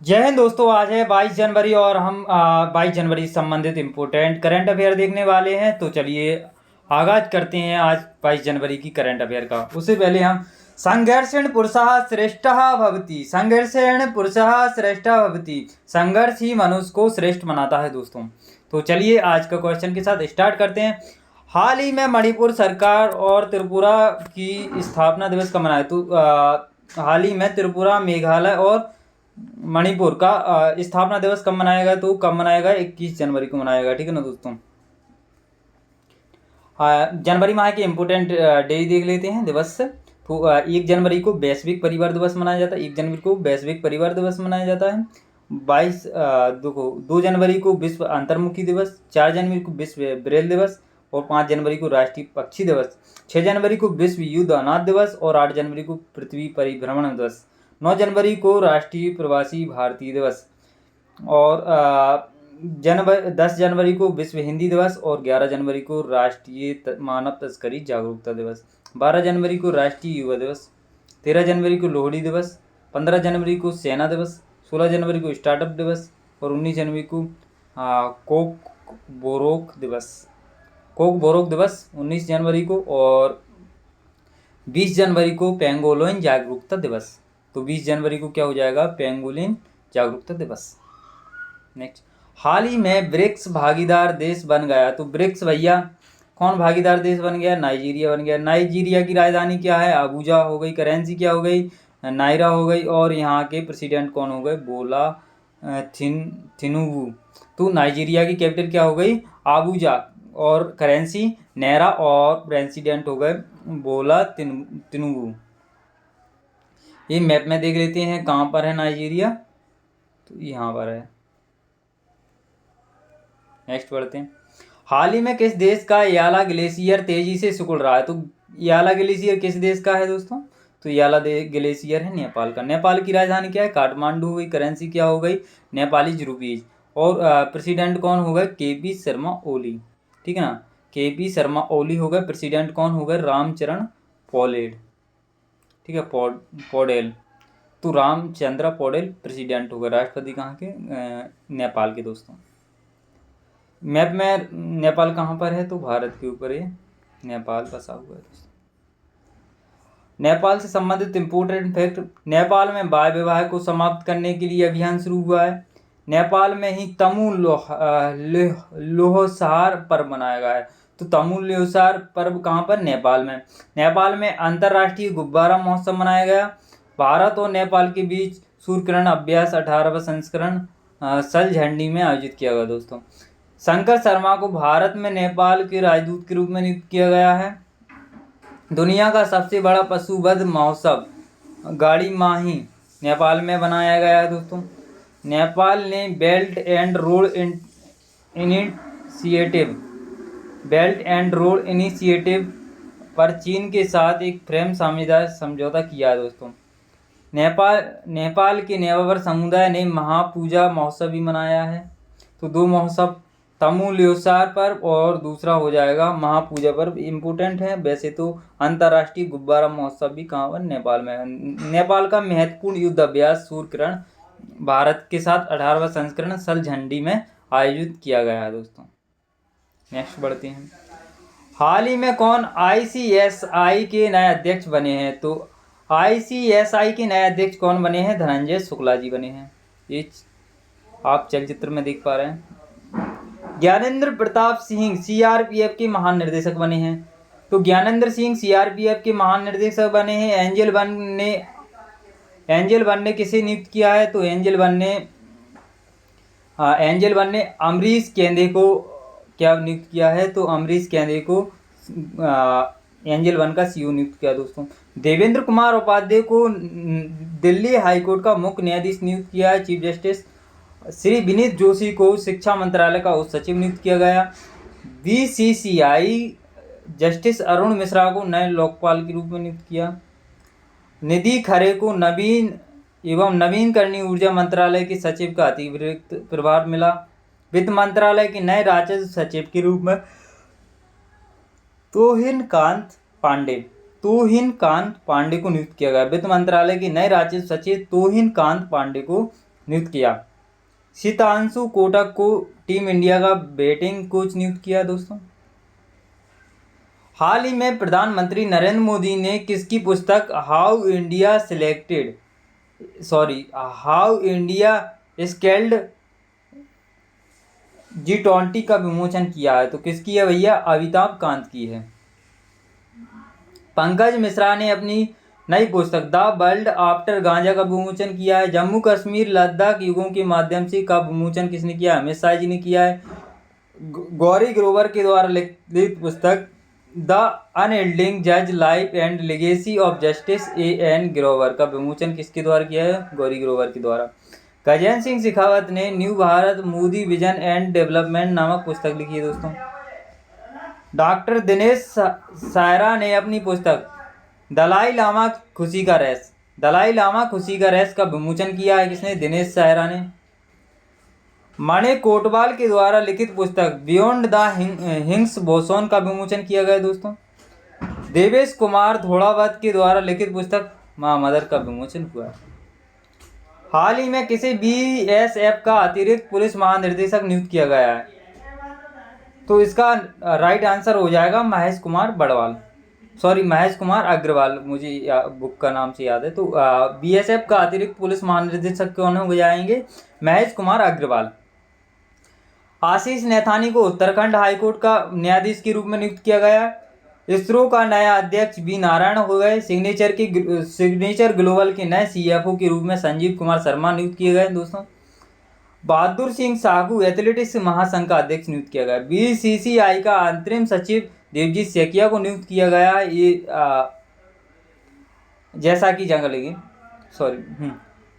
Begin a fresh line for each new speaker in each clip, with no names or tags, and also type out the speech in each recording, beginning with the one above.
जय हिंद दोस्तों। आज है 22 जनवरी और हम 22 जनवरी से संबंधित इम्पोर्टेंट करंट अफेयर देखने वाले हैं। तो चलिए आगाज करते हैं आज 22 जनवरी की करंट अफेयर का। उससे पहले हम संघर्षेण पुरुषः श्रेष्ठः भवति, संघर्षेण पुरुषः श्रेष्ठः भवति, संघर्ष ही मनुष्य को श्रेष्ठ बनाता है दोस्तों। तो चलिए आज का क्वेश्चन के साथ स्टार्ट करते हैं। हाल ही में मणिपुर सरकार और त्रिपुरा की स्थापना दिवस कब मनाया? तो हाल ही में त्रिपुरा, मेघालय और मणिपुर का स्थापना दिवस कब मनाएगा? तो कब मनाएगा? 21 जनवरी को मनाएगा। ठीक है ना दोस्तों। जनवरी माह के इम्पोर्टेंट डे देख लेते हैं दिवस। तो 1 जनवरी को वैश्विक परिवार दिवस मनाया जाता है। 1 जनवरी को वैश्विक परिवार दिवस मनाया जाता है। 2 जनवरी को विश्व अंतर्मुखी दिवस, 4 जनवरी को विश्व ब्रेल दिवस और 5 जनवरी को राष्ट्रीय पक्षी दिवस, 6 जनवरी को विश्व युद्ध अनाथ दिवस और 8 जनवरी को पृथ्वी परिभ्रमण दिवस, 9 जनवरी को राष्ट्रीय प्रवासी भारतीय दिवस और 10 जनवरी को विश्व हिंदी दिवस और 11 जनवरी को राष्ट्रीय मानव तस्करी जागरूकता दिवस, 12 जनवरी को राष्ट्रीय युवा दिवस, 13 जनवरी को लोहड़ी दिवस, 15 जनवरी को सेना दिवस, 16 जनवरी को स्टार्टअप दिवस और 19 जनवरी को कोक बोरोक दिवस 19 जनवरी को और 20 जनवरी को पेंगोलिन जागरूकता दिवस। तो 20 जनवरी को क्या हो जाएगा? पेंगोलिन जागरूकता दिवस। नेक्स्ट, हाल ही में ब्रिक्स भागीदार देश बन गया। तो ब्रिक्स भैया कौन भागीदार देश बन गया? नाइजीरिया बन गया। नाइजीरिया की राजधानी क्या है? अबूजा हो गई। करेंसी क्या हो गई? नायरा हो गई। और यहाँ के प्रेसिडेंट कौन हो गए? बोला थिनुबू। तो नाइजीरिया की कैपिटल क्या हो गई? अबूजा और करेंसी नायरा और प्रेसिडेंट हो गए बोला तिनुबू। ये मैप में देख लेते हैं कहाँ पर है नाइजीरिया। तो यहाँ पर है। नेक्स्ट बढ़ते हैं। हाल ही में किस देश का याला ग्लेशियर तेजी से सिकुड़ रहा है? तो याला ग्लेशियर किस देश का है दोस्तों? तो याला ग्लेशियर है नेपाल का। नेपाल की राजधानी क्या है? काठमांडू हो गई। करेंसी क्या हो गई? नेपाली रुपीज। और प्रेसिडेंट कौन हो गए? केपी शर्मा ओली। ठीक है ना, केपी शर्मा ओली हो गए। प्रेसिडेंट कौन हो गए? रामचरण पौडेल। ठीक है, पौडेल। तो रामचंद्र पौडेल प्रेसिडेंट हो गए। राष्ट्रपति कहाँ के? नेपाल के दोस्तों। मैप में नेपाल कहाँ पर है? तो भारत के ऊपर ये नेपाल बसा हुआ है दोस्तों। नेपाल से संबंधित इम्पोर्टेंट फैक्ट, नेपाल में बाल विवाह को समाप्त करने के लिए अभियान शुरू हुआ है। नेपाल में ही तमु लोहसार पर्व मनाया गया है। तो तमु लोहसार पर्व कहाँ पर? नेपाल में। नेपाल में अंतर्राष्ट्रीय गुब्बारा महोत्सव मनाया गया। भारत और नेपाल के बीच सूर्यकिरण अभ्यास 18वां संस्करण सलझंडी में आयोजित किया गया दोस्तों। शंकर शर्मा को भारत में नेपाल के राजदूत के रूप में नियुक्त किया गया है। दुनिया का सबसे बड़ा पशुवध महोत्सव गाड़ी माही नेपाल में बनाया गया है दोस्तों। नेपाल ने बेल्ट एंड रोड इनिशिएटिव पर चीन के साथ एक फ्रेम समझौता किया है दोस्तों। नेपाल के नेवावर समुदाय ने महापूजा महोत्सव भी मनाया है। तो 2 महोत्सव, तमु ल्योसार पर्व और दूसरा हो जाएगा महापूजा पर्व। इम्पोर्टेंट है वैसे तो। अंतर्राष्ट्रीय गुब्बारा महोत्सव भी कहाँ पर? नेपाल में। नेपाल का महत्वपूर्ण युद्ध अभ्यास सूर्यकिरण भारत के साथ 18वां संस्करण सलझंडी में आयोजित किया गया है दोस्तों। नेक्स्ट बढ़ते हैं। हाल ही में कौन ICSI के नए अध्यक्ष बने हैं? तो ICSI के नए अध्यक्ष कौन बने हैं? धनंजय शुक्ला जी बने हैं। ये आप चलचित्र में देख पा रहे हैं। ज्ञानेंद्र प्रताप सिंह CRPF के महानिर्देशक बने हैं। तो ज्ञानेंद्र सिंह CRPF के महानिर्देशक बने हैं। एंजल वन ने किसे नियुक्त किया है? तो एंजल वन ने अमरीश केंद्रे को क्या नियुक्त किया है? तो अमरीश केंद्रे को एंजल वन का CEO नियुक्त किया दोस्तों। देवेंद्र कुमार उपाध्याय को दिल्ली हाईकोर्ट का मुख्य न्यायाधीश नियुक्त किया है, चीफ जस्टिस। श्री विनीत जोशी को शिक्षा मंत्रालय का उप सचिव नियुक्त किया गया। BCCI जस्टिस अरुण मिश्रा को नए लोकपाल के रूप में नियुक्त किया। निधि खरे को नवीन एवं नवीनकरणीय ऊर्जा मंत्रालय के सचिव का अतिरिक्त प्रभार मिला। वित्त मंत्रालय के नए राजस्व सचिव के रूप में तोहिन कांत पांडे को नियुक्त किया गया। वित्त मंत्रालय के नए राजस्व सचिव तोहिन कांत पांडे को नियुक्त किया। शीतांशु कोटक को टीम इंडिया का बैटिंग कोच नियुक्त किया दोस्तों। हाल ही में प्रधानमंत्री नरेंद्र मोदी ने किसकी पुस्तक हाउ इंडिया स्केल्ड G20 का विमोचन किया है? तो किसकी है भैया? अमिताभ कांत की है। पंकज मिश्रा ने अपनी नई पुस्तक द वर्ल्ड आफ्टर गांजा का विमोचन किया है। जम्मू कश्मीर लद्दाख युगों के माध्यम से का विमोचन किसने किया है? अमित शाह जी ने किया है। गौरी ग्रोवर के द्वारा लिखित पुस्तक द अनएंडिंग जज life and legacy of justice A.N. Grover का विमोचन किसके द्वारा किया है? गौरी ग्रोवर के द्वारा। गजेंद्र सिंह शेखावत ने new Bharat Modi vision and development नामक पुस्तक लिखी है दोस्तों। डॉक्टर दिनेश सायरा ने अपनी पुस्तक दलाई लामा खुशी का रेस का विमोचन किया है। किसने? दिनेश सायरा ने। मणि कोटवाल के द्वारा लिखित पुस्तक बियॉन्ड द हिग्स बोसोन का विमोचन किया गया दोस्तों। देवेश कुमार धोड़ावत के द्वारा लिखित पुस्तक मां मदर का विमोचन हुआ। हाल ही में किसे BSF का अतिरिक्त पुलिस महानिदेशक नियुक्त किया गया है? तो इसका राइट आंसर हो जाएगा महेश कुमार अग्रवाल। मुझे बुक का नाम से याद है। तो BSF का अतिरिक्त पुलिस महानिदेशक कौन हो जाएंगे? महेश कुमार अग्रवाल। आशीष नैथानी को उत्तराखंड हाईकोर्ट का न्यायाधीश के रूप में नियुक्त किया गया। इसरो का नया अध्यक्ष V नारायण हो गए। सिग्नेचर ग्लोबल के नए CFO के रूप में संजीव कुमार शर्मा नियुक्त किए गए दोस्तों। बहादुर सिंह साहू एथलेटिक्स महासंघ का अध्यक्ष नियुक्त किया गया। BCCI का अंतरिम सचिव देवजीत सेकिया को नियुक्त किया गया। ये जैसा कि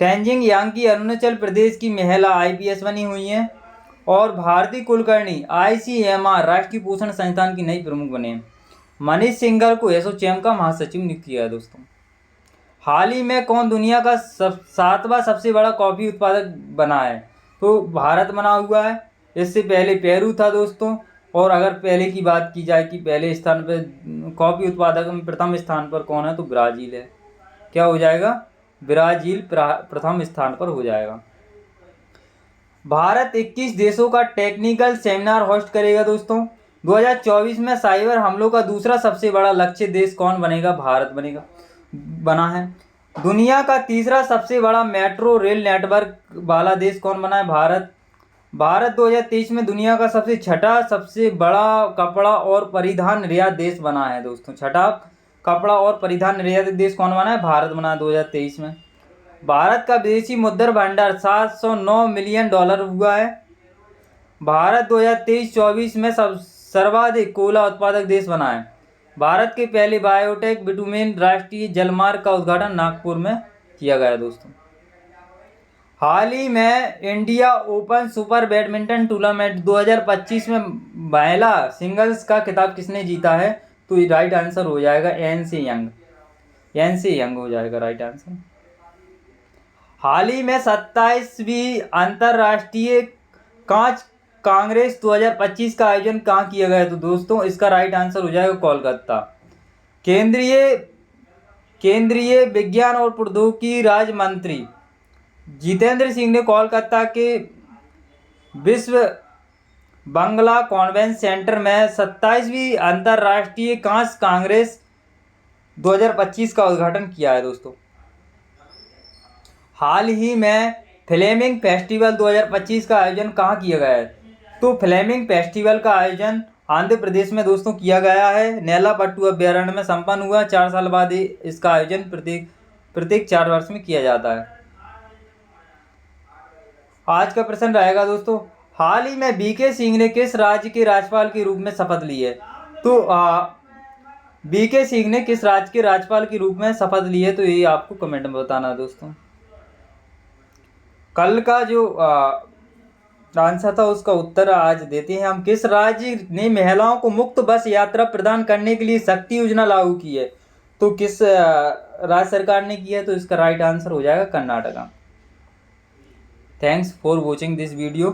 तेंजिंग यांगी अरुणाचल प्रदेश की महिला IPS बनी हुई हैं। और भारती कुलकर्णी ICMR राष्ट्रीय पोषण संस्थान की नई प्रमुख बने हैं। मनीष सिंघल को एसोचैम का महासचिव नियुक्त किया है दोस्तों। हाल ही में कौन दुनिया का 7वां सबसे बड़ा कॉफी उत्पादक बना है? तो भारत बना हुआ है। इससे पहले पेरू था दोस्तों। और अगर पहले की बात की जाए कि पहले स्थान पर कॉफी उत्पादक में प्रथम स्थान पर कौन है? तो ब्राज़ील है। क्या हो जाएगा? ब्राज़ील प्रथम स्थान पर हो जाएगा। भारत 21 देशों का टेक्निकल सेमिनार होस्ट करेगा दोस्तों। 2024 में साइबर हमलों का दूसरा सबसे बड़ा लक्ष्य देश कौन बनेगा? भारत बना है। दुनिया का तीसरा सबसे बड़ा मेट्रो रेल नेटवर्क वाला देश कौन बना है? भारत 2023 में दुनिया का सबसे बड़ा कपड़ा और परिधान निर्यात देश बना है दोस्तों। छठा कपड़ा और परिधान निर्यात देश कौन बना है? भारत बना है 2023 में। भारत का विदेशी मुद्रा भंडार $709 मिलियन हुआ है। भारत 2023-24 में सर्वाधिक कोयला उत्पादक देश बना है। भारत के पहले बायोटेक बिटुमेन राष्ट्रीय जलमार्ग का उद्घाटन नागपुर में किया गया दोस्तों। हाल ही में India open super badminton tournament 2025 में महिला सिंगल्स का खिताब किसने जीता है? तो राइट आंसर हो जाएगा एन सी यंग हो जाएगा राइट आंसर। हाल ही में 27वीं अंतर्राष्ट्रीय कांच कांग्रेस 2025 का आयोजन कहाँ किया गया? तो दोस्तों इसका राइट आंसर हो जाएगा कोलकाता। केंद्रीय विज्ञान और प्रौद्योगिकी राज्य मंत्री जितेंद्र सिंह ने कोलकाता के विश्व बंगला कॉन्वेंशन सेंटर में 27वीं अंतर्राष्ट्रीय कांच कांग्रेस 2025 का उद्घाटन किया है दोस्तों। हाल ही में फ्लेमिंग फेस्टिवल 2025 का आयोजन कहाँ किया गया है? तो फ्लेमिंग फेस्टिवल का आयोजन आंध्र प्रदेश में दोस्तों किया गया है। नेलापट्टू अभ्यारण्य में संपन्न हुआ। 4 साल बाद इसका आयोजन प्रत्येक 4 वर्ष में किया जाता है। आज का प्रश्न रहेगा दोस्तों, हाल ही में VK सिंह ने किस राज्य के राज्यपाल के रूप में शपथ ली है? तो VK सिंह ने किस राज्य के राज्यपाल के रूप में शपथ ली है? तो ये आपको कमेंट में बताना है दोस्तों। कल का जो आंसर था उसका उत्तर आज देते हैं हम। किस राज्य ने महिलाओं को मुफ्त बस यात्रा प्रदान करने के लिए शक्ति योजना लागू की है? तो किस राज्य सरकार ने किया है? तो इसका राइट आंसर हो जाएगा Karnataka. Thanks for watching this video.